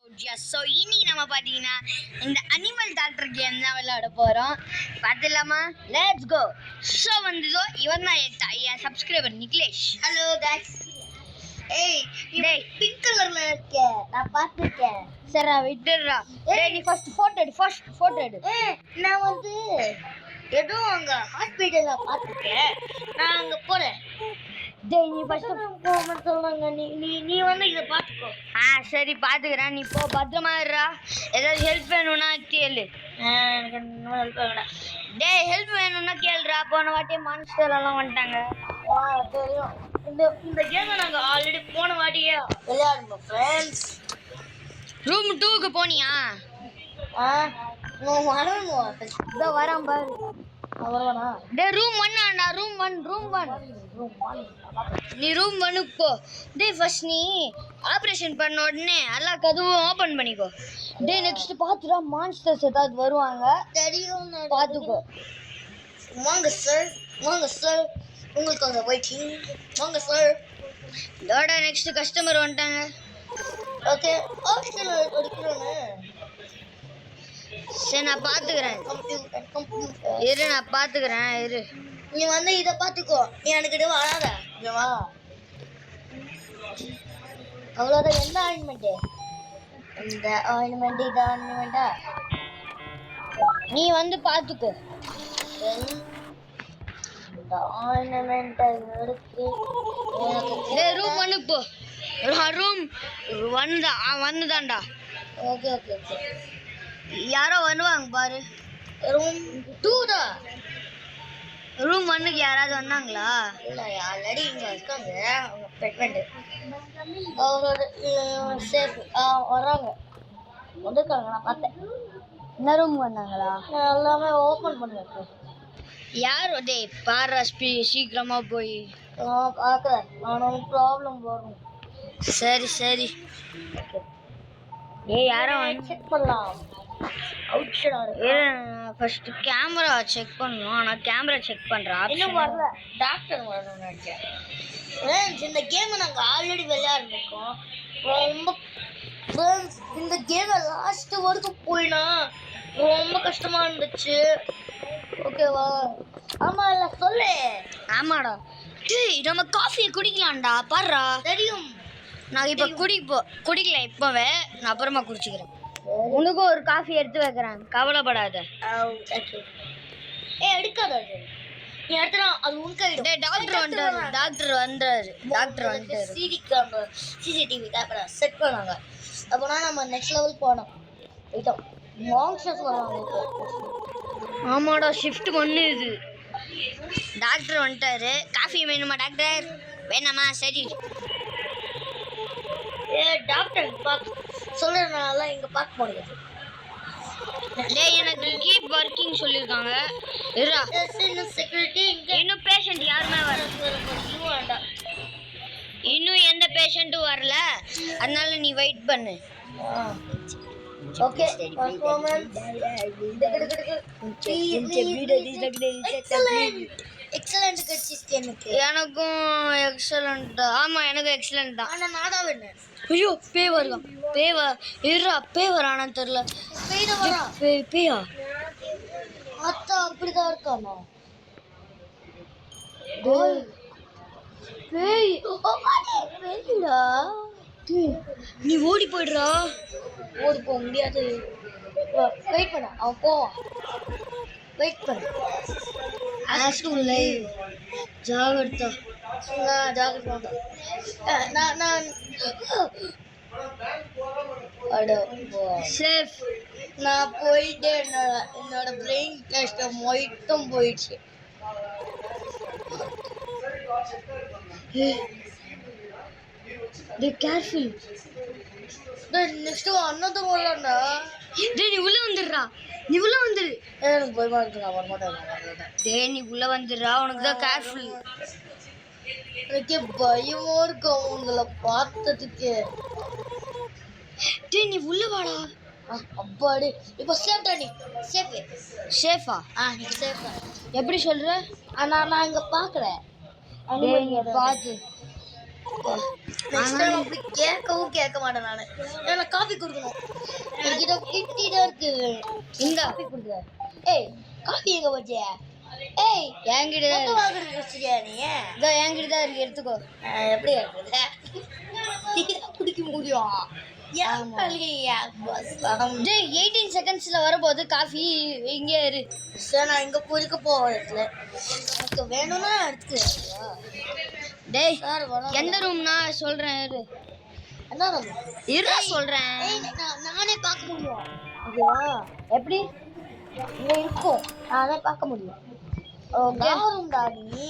So இன்னைக்கு நம்ம பார்த்தீங்கன்னா இந்த அனிமல் டாக்டர் கேம் தான் விளையாட போகிறோம். பார்த்துலாமா? Let's go. ஸோ இவன் தான் என் சப்ஸ்கிரைபர் நிக்லேஷ். Hello guys. ஏய் டேய் பிங்க் கலர்ல இருக்க நான் பார்த்திருக்கேன். சரிடா விட்டுடுறா. டேய் நீ ஃபர்ஸ்ட் ஃபோட்டோ எடு. நான் ஏதோ அங்க ஹாஸ்பிட்டல்ல பார்த்திருக்கேன். நான் அங்க போறேன். டேய் நீ ஃபர்ஸ்ட் போன்னு சொல்றாங்க. நீ இதை பார்த்துக்கோ. சரி பார்த்துக்கிறேன். நீ போ, பத்திரமா இருடா. ஏதாவது ஹெல்ப் வேணும்னா கேளு. எனக்கு இன்னும் ஹெல்ப் வேணாம். டேய் ஹெல்ப் வேணும்னா கேளுடா. போன வாட்டி மான்ஸ்டர் எல்லாம் வந்துட்டாங்க. தெரியும். இந்த கேமை நாங்க ஆல்ரெடி போன வாட்டியே விளையாடணும் ஃப்ரெண்ட்ஸ். ரூம் 2க்கு போனியா? வரணும். இதோ வரேன் பாரு. வரவானா? டேய் ரூம் 1 ஆண்டா. ரூம் 1 நீ ரூம் 1க்கு போ. டேய் ஃபர்ஸ்ட் நீ ஆபரேஷன் பண்ண உடனே எல்லா கதவும் ஓபன் பண்ணிக்கோ. டேய் நெக்ஸ்ட் பாத்துடா, மான்ஸ்டர்ஸ் ஏதாவது வருவாங்க. தெரியும், பாத்துக்கோ. வாங்க சார் உங்களுக்காக வெயிட்டிங். வாங்க சார். இதோட நெக்ஸ்ட் கஸ்டமர் வந்துட்டாங்க. ஓகே ஆப்ஷன் எடுக்கிறோன்னு. சரி நான் பாத்துக்கிறேன். கம்ப்யூட்டர் இரு நான் பாத்துக்கிறேன். இரு நீ இதை பார்த்துக்கோ. நீ எனக்கு வராத. வா. அவ்வளோதான். என்ன ஆயின்மெண்ட்டு? இந்த ஆயின்மெண்ட் இது ஆயின்மெண்ட்டா? நீ பாத்துக்கோ. இந்த ஆயின்மெண்ட்டை எடுத்து ரூம் 1க்கு போ. ரூம் 1 தான் வந்துதான்டா. Okay okay okay. யாரோ வருவாங்க பாரு. ரூம் 2 தான். ரூம் 1க்கு யாராவது வந்தாங்களா? இல்லை ஆல்ரெடி இங்கே இருக்காங்க. அவங்க ப்ரெக்னெண்ட்டு. அவங்களோட சேஃப் வர்றாங்க. வந்திருக்காங்க, நான் பார்த்தேன். என்ன ரூம் வந்தாங்களா? நான் எல்லாமே ஓப்பன் பண்ணிருக்கேன். யார்? டேய் பாரு சீக்கிரமா போய். பார்க்குறேன். ஆனால் ப்ராப்ளம் வரும். சரி சரி. ஏய் யாரோ செக் பண்ணலாம். ஃபர்ஸ்ட் கேமரா செக் பண்ணணும். ஆனால் கேமரா செக் பண்ணுறா. இன்னும் வரல. டாக்டர் வரணும்னு நினைச்சேன். இந்த கேமை நாங்கள் ஆல்ரெடி விளையாடிருக்கோம். ரொம்ப ஃப்ரெண்ட்ஸ் இந்த கேமை லாஸ்ட் வரைக்கும் போயினா ரொம்ப கஷ்டமா இருந்துச்சு. ஓகேவா? ஆமா இல்லை சொல்லு. ஆமாடா. டேய் நம்ம காஃபியை குடிக்கலாம்டா. பாருடா. தெரியும். நான் இப்போ குடிக்கல இப்போவே. நான் அப்புறமா குடிச்சிக்கிறேன். உனக்கும் ஒரு காஃபி எடுத்து வைக்கிறேன், கவலைப்படாத. எடுக்காத. நீ எடுத்துனா அது உனக்காயிடும். டேய் டாக்டர் வந்துட்டாரு. சிசிடிவி கேமரா செட் பண்ணாங்க. அப்போனா நம்ம நெக்ஸ்ட் லெவல் போனோம். போயிட்டோம். மான்ஸ்டர்ஸ் வராங்க. ஆமாடா ஷிஃப்ட் 1 இது. டாக்டர் வந்துட்டாரு. காஃபி வேணுமா டாக்டர்? வேணாமா? சரி. டாக்டர் சொல்றதுனால இங்க பார்க்க முடியாது. டேய் எனக்கு கீப் வர்க்கிங் சொல்லிருக்காங்க. இருடா. செக்யூரிட்டி இன்னும் பேஷண்ட் யாருமே வரல. இன்னும் எந்த பேஷண்ட்டும் வரல. அதனால நீ வெயிட் பண்ணு. ஓகே. பர்ஃபார்மன்ஸ் எக்ஸலென்ட் கட்சிஸ்க்கு எனக்கும் எக்ஸலென்ட். ஆமா எனக்கும் எக்ஸலென்ட் தான். ஆனா நாடா வேணு. ஐயோ பேய் வருதா? பேய் வரானான்னு தெரியல. பேயா? அத்தா அப்படிதான் இருக்கானோ? பேய்டா. நீ ஓடி போயிடுறா. ஓடி போக முடியாது. வெயிட் பண்ண. அவன் போவான். வெயிட் பண்ண. ஜாகிரதா. சேஃப். நான் போயிட்டு என்னோட பிரெயின் டெஸ்ட் மொத்தம் போயிடுச்சு. கேர்ஃபுல். நெக்ஸ்ட் அண்ணாதான் வரலாம்டா. டேய் நீ உள்ள வந்துடுறா. எனக்கு பயமா இருக்கு. நான் வரமாட்டேன். டேய் நீ உள்ள வந்துடுறா. உனக்கு தான் கேர்ஃபுல். எனக்கு பயமா இருக்கு அவங்கள பார்த்ததுக்கு. டேய் நீ உள்ள வாடா. அப்பாடி இப்போ சேஃப்டா? நீ சேஃபா? நீ சேஃபா எப்படி சொல்ற? நான் இங்க பாக்குறேன். டேய் நீ பாத்து. நெக்ஸ்ட் டைம் இப்படி கேட்க மாட்டேன் நானு. எனக்கு காஃபி கொடுக்கணும். என்கிட்ட கிட்டிட இருக்கு. இந்த காஃபி கொடுக்குற. ஏய் காஃபி எங்க வச்சியா? ஏய் என்கிட்ட தான் மொத்தம் வாங்குறது வச்சியா நீ? இதோ என்கிட்ட தான் இருக்கு, எடுத்துக்கோ. எப்படி இருக்குது? குடிக்க முடியும். டேய் 18 செகண்ட்ஸ்ல வரப்போகுது காஃபி. இங்கே இரு. சரி நான் இங்க குடிக்க போறதுல எனக்கு வேணும்னா எடுத்துக்க. டேய் சார் எந்த ரூம்னா சொல்றேன் இரு. என்ன room? இரு சொல்றேன். நானே பார்க்க முடியும். ஓகேவா? எப்படி? இங்க இருக்கும், நானே பார்க்க முடியும். ஓகே ரூம்டா நீ.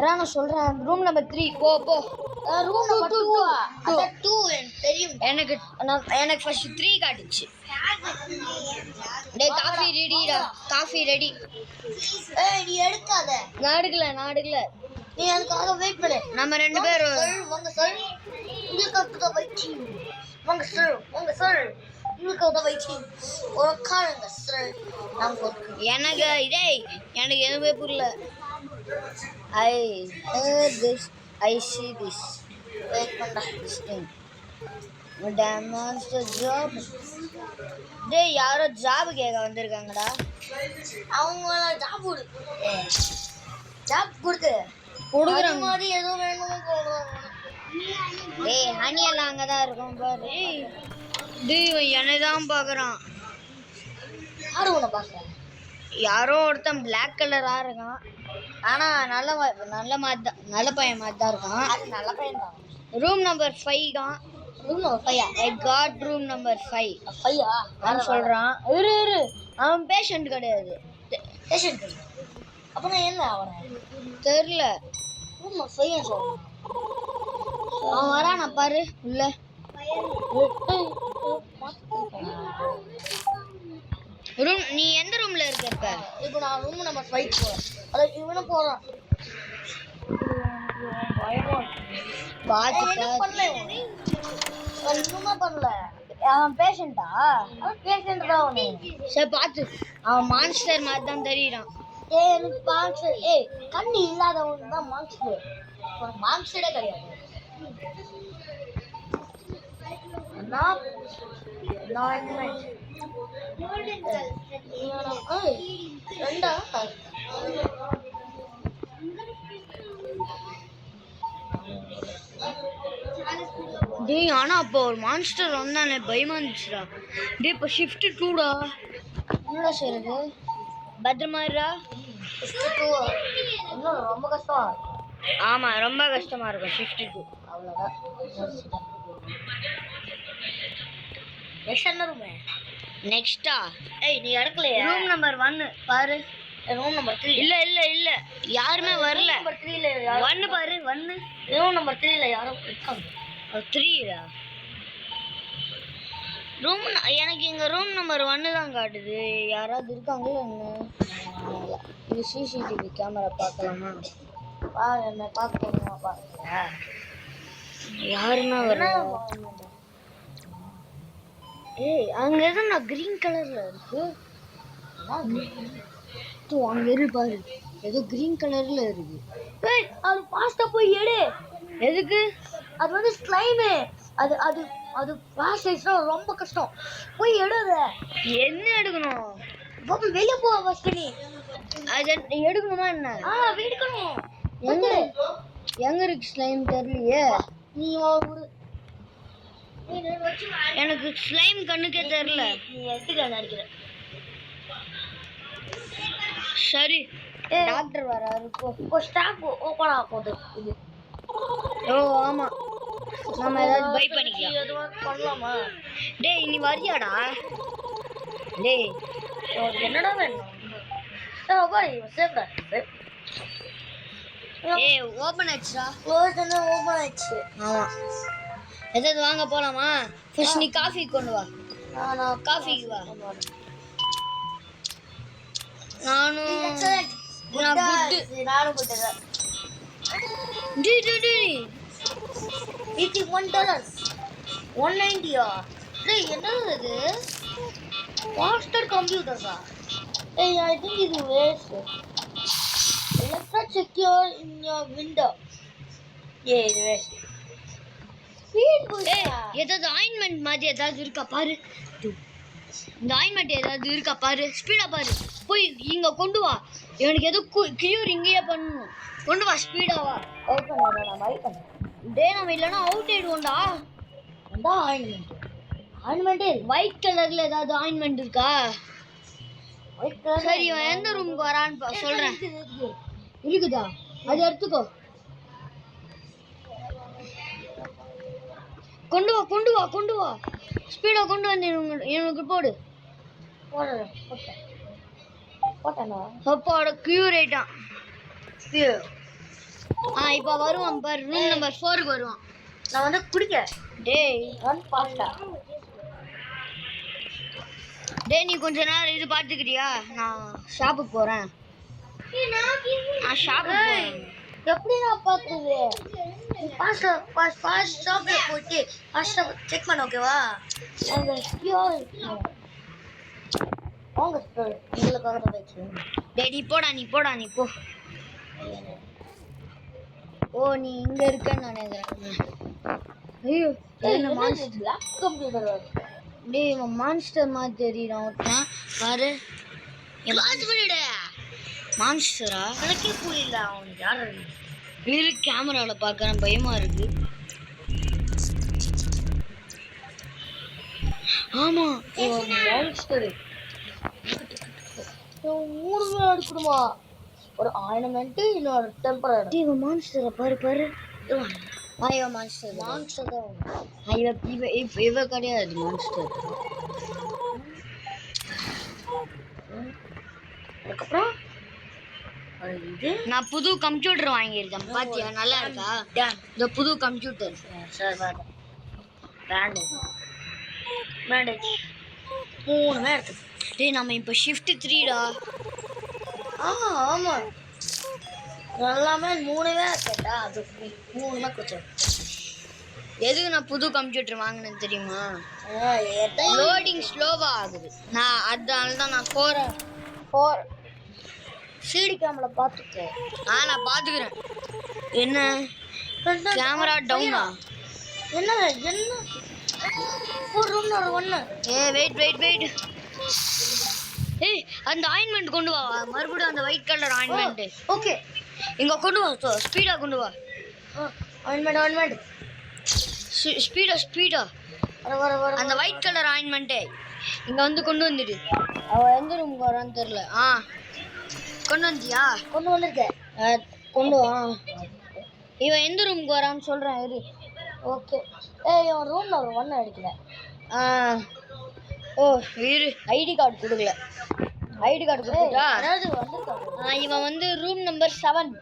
நான் சொல்றேன் ரூம் நம்பர் 3 போ போ. ரூம் நம்பர் 2 அது 2 எனக்கு தெரியும். எனக்கு ஃபர்ஸ்ட் 3 காட்டுச்சு. டேய் காஃபி ரெடிடா, காஃபி ரெடி. ஏய் நீ எடுக்காத. நான் எடுக்கல. நீ அதுக்காக வெயிட் பண்ணு. நம்ம ரெண்டு பேரும் வாங்க சார், உங்களுக்கு தான் வெயிட்டிங். வாங்க சார் உங்களுக்கு தான் வெயிட்டிங். உட்காருங்க சார். எனக்கு எதுவுமே புரியல. I heard this, I see this. Wait பண்ணா. This thing. Damn monster job. டேய் யாரோ ஜாப் கேட்க வந்திருக்காங்கடா. அவங்க ஜாப் கொடுத்து கொடுக்குறாங்க மாதிரி ஏதோ வேணும்னு சொல்றாங்க. டேய் ஹனி எல்லாம் அங்கே தான் இருக்கும் பாரு. டேய் என்னை தான் பார்க்குறான். யாரு உன்னை பார்க்க? யாரோ ஒருத்தன் பிளாக் கலராக இருக்கான். ஆனால் நல்ல பையன் மாதிரி தான் இருக்கான். அது நல்ல பையன் தான். ரூம் நம்பர் 5 தான். Room number 5. I got room number 5. 5 அவன் சொல்கிறான். இரு அவன் பேஷண்ட் கிடையாது. பேஷண்ட். அப்போ நான் என்ன அவனை தெரில. ரூம் நம்பர் 5 சொல்றான். அவன் வரானா பாரு உள்ள. ரூம் நீ எந்த ரூம்ல இருக்க இப்ப? இப்போ நான் ரூம் நம்பர் 5 போறேன். அத இவன போறான். பண்ணல. அவன் பேஷண்டா? பேஷண்ட் தான் அவனு. சரி பாத்து. அவன் மான்ஸ்டர் மாதிரி தான் தெரியுறான். ஏய் எனக்கு மான்ஸ்டர். ஏய் கண்ணு இல்லாதவன் தான் மான்ஸ்டர். ஒரு மான்ஸ்டரே கிடையாது. நான் ரெண்டா டேய் ஆனா அப்போ ஒரு மான்ஸ்டர் வந்தானே பயமா இருந்துச்சுடா. டேய் இப்போ ஷிஃப்ட் 2டா. என்னடா செய்றது? பத்திரமா இருடா. ஷிஃப்ட் 2 இன்னும் ரொம்ப கஷ்டம். ஆமா ரொம்ப கஷ்டமா இருக்கும் ஷிஃப்ட் 2. அவ்வளவுதான். என்ன ரூம்? நெக்ஸ்டா? ஏய் நீ எடுக்கலையா? ரூம் நம்பர் 1 பாரு. Room number 3. இல்ல யாருமே வரல. நம்பர் 3 ல யாரும் 1 பாரு 1. ரூம் நம்பர் 3 ல யாரும் இருக்காங்க. 3டா. ரூம் எனக்கு இங்க ரூம் நம்பர் 1 தான் காட்டுது. யாராவது இருக்காங்களா என்ன? இது சிசிடிவி கேமரா பார்க்கலாமா? பாரு என்ன பார்க்கணுமா பாருங்க. யாருன்னா வரல. ஏய் அங்க எதுனா கிரீன் கலர்ல இருக்கு. அங்க இரு பாரு. ஏதோ கிரீன் கலர்ல இருக்கு. ஏய் அது பாஸ்டா போய் எடு. எதுக்கு? அது வந்து ஸ்லைம். அது அது அது பாஸ்டா ரொம்ப கஷ்டம். போய் எடுற. என்ன எடுக்கணும்? பாப்பா வெளிய போ ஃபர்ஸ்ட் நீ. அது எடுக்கணுமா என்ன? எடுக்கணும். எங்க இருக்கு ஸ்லைம் தெரியலையே. நீ ஒரு எனக்கு ஸ்லைம் கண்ணுக்கே தெரியல. நீ எடுத்துக்க நினைக்கிற. சரி டாக்டர் வராரு போ. ஸ்டாப் ஓபன் ஆக போகுது இது. ஓ ஆமா நம்ம ஏதாவது பை பண்ணிக்கலாம். எதுவும் பண்ணலாமா? டேய் நீ வரியாடா? டேய் என்னடா வேணும்? பாய் சேஃப்டா. ஏய் ஓபன் ஆச்சுடா. ஓபன் ஆச்சு. ஆமா ஏதாவது வாங்க போலாமா? ஃபர்ஸ்ட் நீ காஃபி கொண்டு வா. நான் காஃபிக்கு வா. நானும் $81 $190 டேய் என்னது இது? மாஸ்டர் கம்ப்யூட்டர்ஸா? ஏய் ஐ திங்க் இது waste. Let's secure in your window. ஏய் இது வேஸ்ட். ஏய் ஏதாவது ஆயின்மெண்ட் மாதிரி ஏதாவது இருக்கா பாரு. இந்த ஆயின்மெண்ட் ஏதாவது இருக்கா பாரு. ஸ்பீடா பாரு. போய் இங்க கொண்டு வா. இவனுக்கு ஏதோ கியூர் இங்கேயே பண்ணணும். கொண்டு வா ஸ்பீடா வா. டேய் நம்ம இல்லைன்னா அவுட் ஆயிடுவோம்டா. ஆயின்மெண்ட் ஒயிட் கலர்ல ஏதாவது ஆயின்மெண்ட் இருக்கா? சரி இவன் எந்த ரூமுக்கு வரான்னு சொல்றேன். இருக்குதா? அது எடுத்துக்கோ. கொண்டு வா கொண்டு வா கொண்டு வா. ஸ்பீடா கொண்டு வந்து இவனுக்கு போடு. அப்பாவோட கியூர் ஆயிட்டான். இப்போ வருவான் பாரு. ரூம் நம்பர் 4க்கு வருவான். நான் வந்து குடிக்க. டேய் ரன் பாஸ்டா. டேய் நீ கொஞ்ச நேரம் இது பார்த்துக்கிட்டியா? நான் ஷாப்புக்கு போகிறேன். நான் ஷாப்புக்கு போகிறேன். எப்படி நான் பார்த்தது? ஃபாஸ்ட் ஷாப்ல போயிட்டு ஃபாஸ்ட் செக் பண்ண ஓகேவா? அந்த கியூர் வாங்க சார் உங்களுக்காக தான் வைக்கிறேன். டேய் நீ போடா நீ போடா நீ போ. ஓ நீ இங்க இருக்கன்னு நினைக்கிறேன். ஐயோ என்ன மான்ஸ்டர் பிளாக் கம்ப்யூட்டர் வருது. டேய் இவன் மான்ஸ்டர் மாதிரி தெரியுறான் ஒருத்தன் பாரு. கிளாஸ் பண்ணிடு. மான்ஸ்டரா? எனக்கே புரியல அவன் யாரு. இரு கேமரால பார்க்கறேன் பயமா இருக்கு. ஆமா மான்ஸ்டர். மூணு பேர் எடுக்கணுமா? ஒரு ஆயின்மெண்ட் இன்னொரு டெம்பரரி. டேய் இவன் மான்ஸ்டரை பாரு பாரு. இவன் மான்ஸ்டர் மான்ஸ்டர் தான். இவ கிடையாது மான்ஸ்டர். அதுக்கப்புறம் இது நான் புது கம்ப்யூட்டர் வாங்கியிருக்கேன் பாத்தியா? நல்லா இருக்கா? இந்த புது கம்ப்யூட்டர் சார் பேண்டேஜ் 3 பேர் இருக்கு. டேய் நம்ம இப்போ ஷிஃப்ட் 3டா. ஆமா எல்லாமே 3 பேர் கேட்டா அது 3 தான் கொஞ்சம். எதுக்கு நான் புது கம்ப்யூட்டர் வாங்கினேன் தெரியுமா? லோடிங் ஸ்லோவா ஆகுது. நான் அதனால தான் நான் 4 சிடி கேமரா பார்த்துக்கோ. நான் பார்த்துக்கிறேன். என்ன கேமரா டவுனா? என்ன ஒரு ரூம்ல ஒரு ஒன்று. வெயிட் ஏய் அந்த ஆயின்மெண்ட் கொண்டு வா. மறுபடியும் அந்த ஒயிட் கலர் ஆயின்மெண்ட். ஓகே இங்க கொண்டு வா. ஸ்பீடா கொண்டு வா. ஆயின்மெண்ட் ஸ்பீடா வர அந்த ஒயிட் கலர் ஆயின்மெண்ட் இங்க வந்து கொண்டு வந்துடு. அவ எந்த ரூமுக்கு வரான்னு தெரியல. கொண்டு வந்தியா? கொண்டு வந்திருக்கேன். கொண்டு வா. இவன் எந்த ரூமுக்கு வரான்னு சொல்றேன் இரு. ஓகே இவன் ரூம்ல ஒரு ஒன்று அடிக்கல. ஓ இரு ஐடி கார்டு கொடுக்கல. ஐடி கார்டு கொடுத்தா அதாவது வந்திருக்காங்க. இவன் வந்து ரூம் நம்பர் 7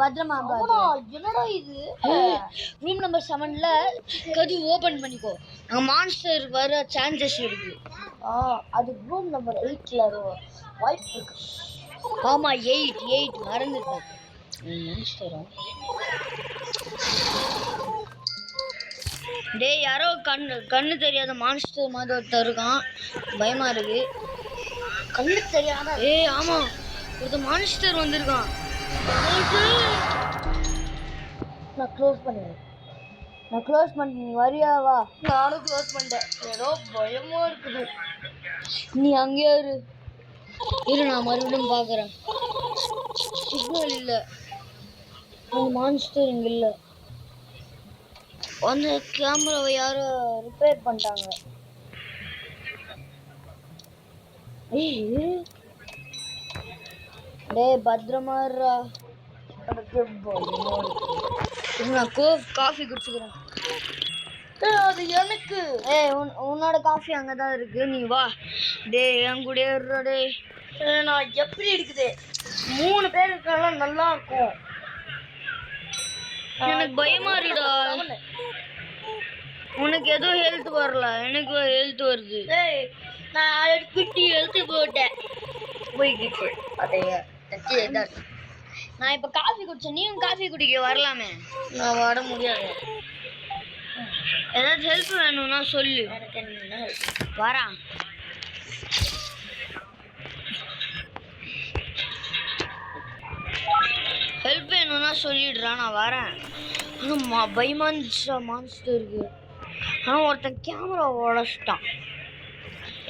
பத்திரமா பாரு. என்னடா இது? ரூம் நம்பர் 7ல கதவு ஓபன் பண்ணிக்கோ. அங்க மான்ஸ்டர் வர சான்சஸ் இருக்கு. அது ரூம் நம்பர் 8ல வாய்ப்பு இருக்கு. ஆமா 8 மறந்துட்டேன். மான்ஸ்டரா? டேய் யாரோ கண்ணு தெரியாத மான்ஸ்டர் மாதிரி ஒருத்தர் இருக்கான். பயமா இருக்கு. கண்ணு தெரியாத? ஆமா ஒரு மான்ஸ்டர் வந்திருக்கான். நான் க்ளோஸ் பண்ணுவேன். நான் க்ளோஸ் பண்ணி நீ வரியா வா. நானும் க்ளோஸ் பண்ணிட்டேன். ஏதோ பயமா இருக்குது. நீ அங்கேயே இரு நான் மறுபடியும் பார்க்குறேன். சிக்னல் இல்லை. அந்த மான்ஸ்டர் இங்கே இல்லை. அந்த கேமராவை யாரோ ரிப்பேர் பண்ணிட்டாங்க. டேய் பத்திரமா இருடா. நான் காஃபி குடிச்சுக்கிறேன். அது எனக்கு. உன்னோட காஃபி அங்கதான் இருக்கு. நீ வா. டேய் என் கூட இருடா. டேய் நான் எப்படி இருக்குது? 3 பேர் இருக்காங்க நல்லா இருக்கும். எனக்கு பயமா இருக்குடா. உனக்கு எதுவும் ஹெல்த் வரல, எனக்கு ஹெல்த் வருது. நான் ஆல்ரெடி குட்டி ஹெல்த் போட்டேன். போய்கிட்டு அதைய நான் இப்ப காஃபி குடிச்சேன். நீயும் காஃபி குடிக்க வரலாமே. நான் வர முடியாது. ஏதாவது ஹெல்ப் வேணும்னா சொல்லு. எனக்கு என்ன வரான். ஹெல்ப் வேணும்னா சொல்லிடுறா நான் வரேன். பயமா இருந்துச்சா மான்ஸ்டருக்கு. ஆனால் ஒருத்தன் கேமரா உடச்சிட்டான்.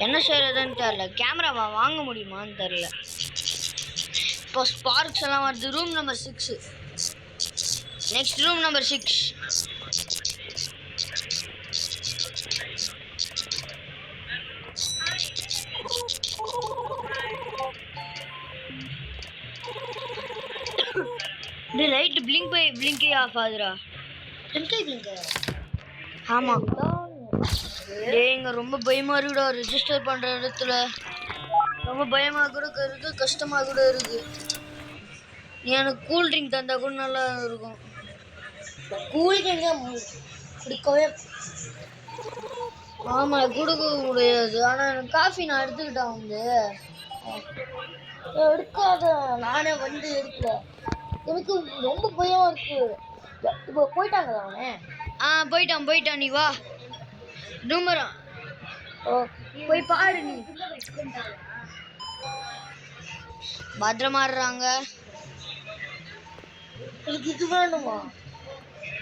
என்ன செய்யறதுன்னு தெரில. கேமராவை வாங்க முடியுமான்னு தெரில. இப்போ ஸ்பார்க்ஸ் எல்லாம் வருது. Room number 6. Next room number 6. டேய் லைட் பிளிங்க் ஆஃப் ஆகுதுடா. ஆமா டேய் இங்க ரொம்ப பயமா இருக்குடா. ரெஜிஸ்டர் பண்ற இடத்துல ரொம்ப பயமா கூட இருக்கு, கஷ்டமா கூட இருக்கு. எனக்கு கூல் ட்ரிங்க் தந்தா கூட நல்லா இருக்கும். கூல் ட்ரிங்க் குடிக்கவே ஆமா கொடுக்க முடியாது. ஆனா எனக்கு காஃபி நான் எடுத்துக்கிட்டேன் வந்து. எடுக்காத. நானே வந்து எடுக்கல. எனக்கு ரொம்ப பயமா இருக்கு. இப்போ போயிட்டாங்களா அவனே? போயிட்டான். நீ வா நூமரா போய் பாரு. நீ பத்திரமா இருறாங்க. எனக்கு இது வேணுமா?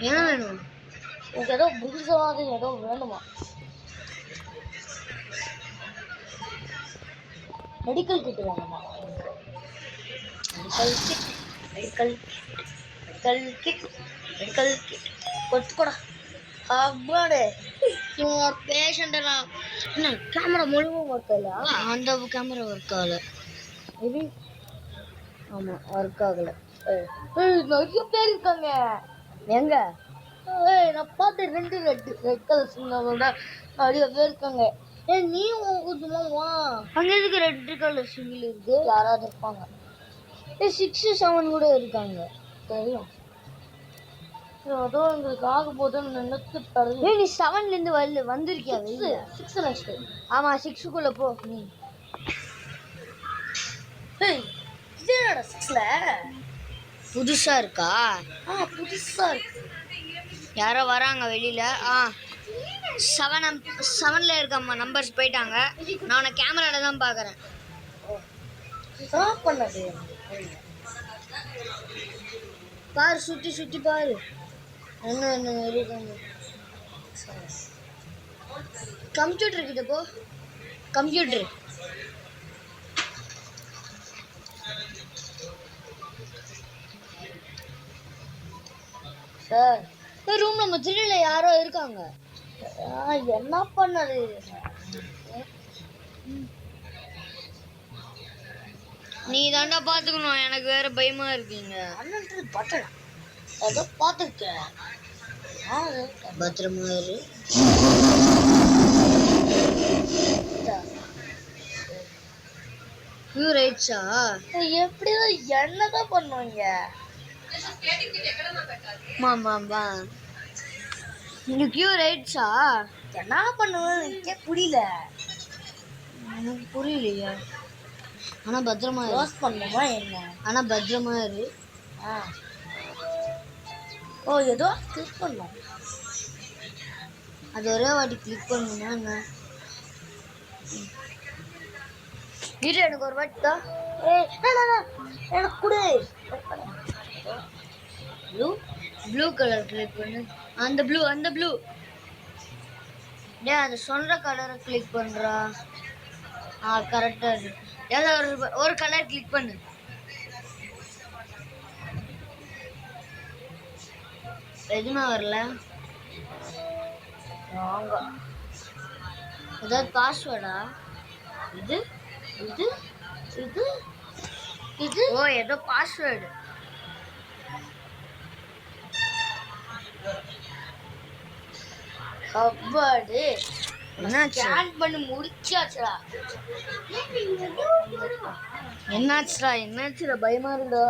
என்ன வேணும்? எனக்கு ஏதோ புதுசாக ஏதோ வேணுமா? மெடிக்கல் கிட் வேணுமா? மெடிக்கல் கிட் கொத்துக்கூடா. அப்பாடே இவன் ஒரு பேஷண்டெல்லாம் என்ன கேமரா முழுவதும் ஒர்க் ஆகலையா? அந்த கேமரா ஒர்க் ஆகல. இது ஆமா ஒர்க் ஆகல. நிறைய பேர் இருக்காங்க. எங்க? நான் பார்த்தேன் 2 ரெட் கலர் நிறைய பேர் இருக்காங்க. நீ கொஞ்சமா வா. அங்க எதுக்கு ரெட் கலர் சிங்கிள் இருக்கு? யாராவது இருப்பாங்க. 6 7 கூட இருக்காங்க. தெரியும். அதோ எங்களுக்கு ஆக போதுன்னு நினைச்சு தருது. நீ 7ல இருந்து வந்திருக்கியா? 6 நெக்ஸ்ட். ஆமா 6க்குள்ள போ நீ. இது என்னடா 6ல புதுசா இருக்கா? புதுசா இருக்கு. யாரோ வராங்க வெளியில. 7ல இருக்க நம்பர்ஸ் போயிட்டாங்க. நான் உன்னை கேமரால தான் பாக்குறேன். ஸ்டாப் பண்ணது பாரு, சுத்தி பாரு. என்ன இருக்காங்க. கம்ப்யூட்டர் கிட்ட போ. Computer sir. ரூம் நம்பர் 3ல யாரோ இருக்காங்க. என்ன பண்ணது? நீ தாண்டா பாத்துக்கணும். எனக்கு வேற பயமா இருக்குங்க. அண்ணன்றது பட்டடா. ஏதோ பார்த்துருக்கேன். பத்திரமா இரு. கியூர் ஆயிடுச்சா? எப்படிதான் என்னதான் பண்ணுவாங்க? மாமா நீங்க கியூர் ஆயிடுச்சா? என்ன பண்ணுவேன் எனக்கே புரியல. எனக்கு புரியலையா? ஆனா பத்திரமா இரு. க்ளோஸ் பண்ணுமா என்ன? ஆனா பத்திரமா இரு. ஏதோ கிளிக் பண்ணும். அது ஒரே வாட்டி கிளிக் பண்ணுமா என்ன? இரு எனக்கு ஒரு வாட்டி தான். எனக்கு கொடு. ப்ளூ கலர் கிளிக் பண்ணு. அந்த ப்ளூ டேய் அது சொல்ற கலரை கிளிக் பண்றா. கரெக்டா இருக்கு. ஏதாவது ஒரு கலர் கிளிக் பண்ணு. எதுவுமே வரல. ஏதாவது பாஸ்வேர்டா? இது ஏதோ பாஸ்வேர்டு. அப்பாடு என்னாச்சு? ஸ்கேன் பண்ணி முடிச்சாச்சுடா. என்னாச்சுடா பயமா இருக்குடா.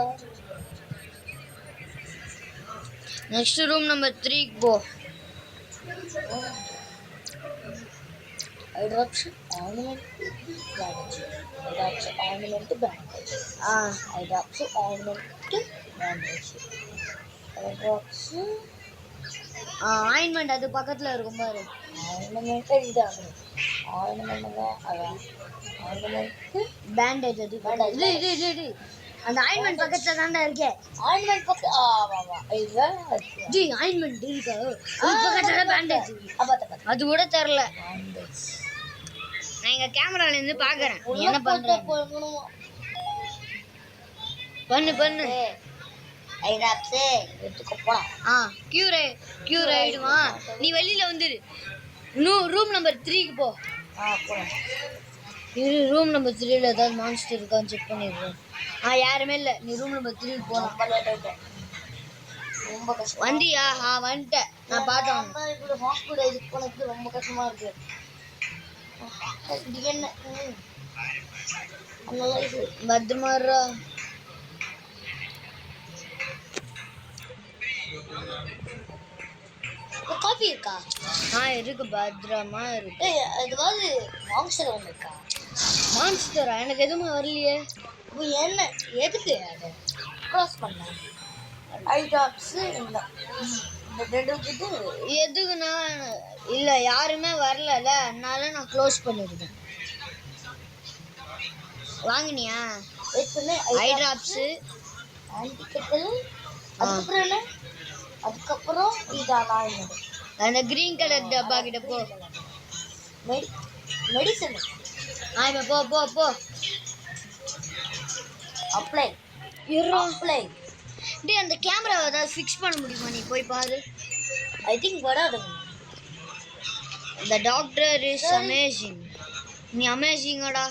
நெக்ஸ்ட் ரூம் நம்பர் 3க்கு போ. ஹைட்ராக்சின் ஆர்னமெண்ட் பேண்டேஜ். ஹைட்ராக்சின் ஆயின்மெண்ட் அது பக்கத்துல இருக்கும் பாரு. பேண்டேஜ் அது. இது அந்த ஆயின்மெண்ட் பக்கத்துல தான்டா இருக்கே. ஆயின்மெண்ட் பக்கம் ஆமா ஐயா ஜி ஆயின்மெண்ட் இருக்கா? அது பக்கத்துல பேண்டேஜ். அது கூட தெரியல. நான் எங்க கேமரால இருந்து பாக்குறேன் என்ன பண்ற. பண்ணு ஐராப்ஸ் எடுத்துக்க போலாம். கியூர் ஆயிடுமா. நீ வெளியில வந்துரு. ரூம் நம்பர் 3க்கு போ. போலாம். இரு ரூம் நம்பர் 3ல ஏதாவது மான்ஸ்டர் இருக்கான்னு செக் பண்ணிடுறேன். யாருமே இல்லை. நீ ரூம் நம்பர் 3க்கு போகலாம். ரொம்ப கஷ்டம். வந்தியா? வந்துட்டேன். நான் பார்த்தேன். இப்போ ஹாஸ்பிட்டல் இதுக்கு போனதுக்கு ரொம்ப கஷ்டமா இருக்கு. இது என்ன பத்திரமாடுறா. காஃபி இருக்கா? இருக்கு. பத்திரமா இருக்கு. எதுவாது மான்ஸ்டர் வந்திருக்கா? மான்ஸ்டரா? எனக்கு எதுவுமே வரலையே. இப்போ என்ன எதுக்கு அதை க்ளோஸ் பண்ண? ஐடாப்ஸ் இந்த ரெண்டு கிட்ட எதுக்குன்னா இல்லை யாருமே வரலல்ல, அதனால நான் க்ளோஸ் பண்ணிருக்கேன். வாங்கினியா? ஐ ட்ராப்ஸு, ஆன்டிக்கெட்டல், அதுக்கப்புறம் என்ன? அதுக்கப்புறம் இதான் என்னது அந்த கிரீன் கலர் டப்பா கிட்ட போ. மெடிசன். இப்போ போ. அப்ளை. டேய் அந்த கேமராவை ஏதாவது ஃபிக்ஸ் பண்ண முடியுமா? நீ போய் பாரு. ஐ திங்க் வராது. The doctor is amazing. நீ அமேசிங்கடா.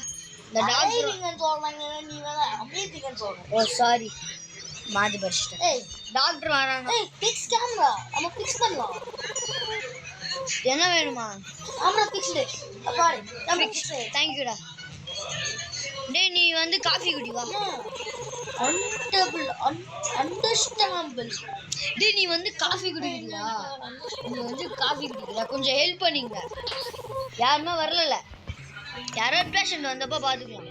The doctor சொல்றாங்க, நீ வேற அமேசிங் சொல்ற. ஓ சாரி, மாத்தி படிச்சிட்டேன். ஏய் டாக்டர் வராங்க. Fix camera. நம்ம ஃபிக்ஸ் பண்ணலாம். என்ன வேணுமா? ஆமா ஃபிக்ஸ் டே. பாரு நம்ம ஃபிக்ஸ். थैंक யூடா. டேய் நீ வந்து காபி குடி வா. அண்டர்ஸ்டாண்டபிள். டேய் நீ வந்து காபி குடிக்கிறியா? கொஞ்சம் ஹெல்ப் பண்ணீங்க. யாருமே வரல. யாரோ பேஷண்ட் வந்தப்ப பாத்துக்கலாம்.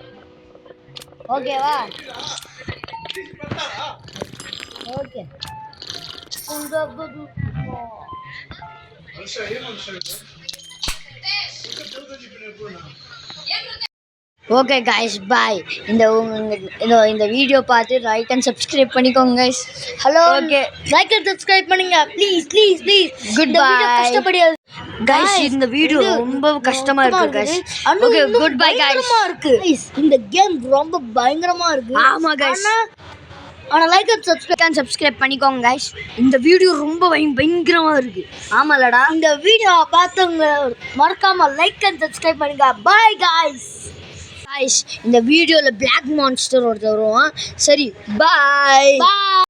ஓகேவா? ஓகே. Okay guys bye. இந்த வீடியோ பார்த்து லைக் அண்ட் சப்ஸ்கிரைப் பண்ணிக்கோங்க guys. Hello. Okay like and subscribe பண்ணுங்க ப்ளீஸ். Good bye. கஷ்டப்படியாது गाइस. இந்த வீடியோ ரொம்ப கஷ்டமா இருக்கு guys. Okay good bye guys. இந்த கேம் ரொம்ப பயங்கரமா இருக்கு. ஆமா गाइस. ஆனா லைக் அண்ட் சப்ஸ்கிரைப் பண்ணிக்கோங்க गाइस. இந்த வீடியோ ரொம்ப பயங்கரமா இருக்கு. ஆமாலடா. இந்த வீடியோ பார்த்தவங்க மறக்காம லைக் அண்ட் சப்ஸ்கிரைப் பண்ணுங்க. Bye guys. இந்த வீடியோல பிளாக் மான்ஸ்டர் ஒருத்தர் வருவான். சரி பாய்.